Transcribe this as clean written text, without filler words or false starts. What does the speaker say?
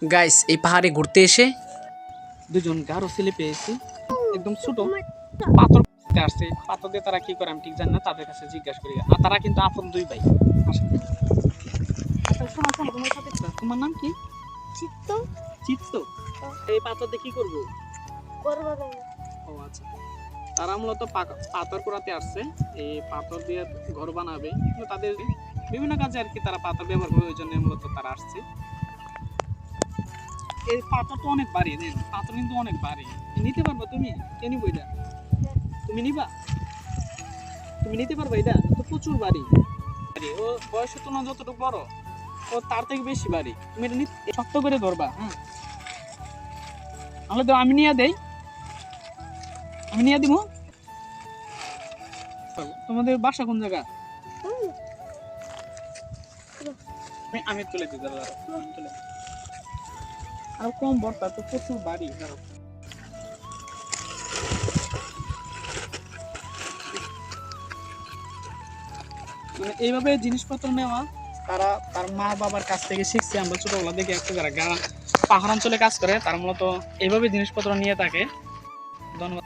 Guys এই পাহাড়ে ঘুরতে এসে দুজন গারো ছেলে পেয়েছি, একদম ছোট পাথর আসছে। পাথর দিয়ে তারা কি করে আমি ঠিক জানি না, তাদের কাছে জিজ্ঞাসা করি। আর তারা কিন্তু আপন দুই ভাই। আসেন। আচ্ছা, শোনো শোনো, তোমার সাথে তোমার নাম কি? চিত্ত চিত্ত। এই পাথর দিয়ে কি করবো? করবো না। ও আচ্ছা, তারা মূলত পাথর কুড়াতে আসছে। এই পাথর দিয়ে ঘর বানাবে, কিন্তু তাদের বিভিন্ন কাজে আর কি তারা পাথর ব্যবহার করে, ওই জন্য মূলত তারা আসছে। এই পাথর তো অনেক ভারী, দেন পাথর কিন্তু অনেক ভারী। নিতে পারবা তুমি? কে নিবো এটা? তুমি নিবা? তুমি নিতে পারবা? এটা তো প্রচুর ভারী। ও বয়সে তোমার যতটুকু বড়, ও তার থেকে বেশি ভারী। তুমি এটা শক্ত করে ধরবা। হ্যাঁ, তাহলে তো আমি নিয়ে দেই, আমি নিয়ে দিব। তোমাদের বাসা কোন জায়গা? আমি তুলে দিই, দাঁড়াও, আমি তুলে দিই। আরো কম বর্তা তো প্রচুর বাড়ি। মানে এইভাবে জিনিসপত্র নেওয়া তারা তার মা বাবার কাছ থেকে শিখছে। আমরা ছোটবেলা দেখে একটা যারা পাহাড় অঞ্চলে কাজ করে তারা মূলত এইভাবে জিনিসপত্র নিয়ে থাকে। ধন্যবাদ।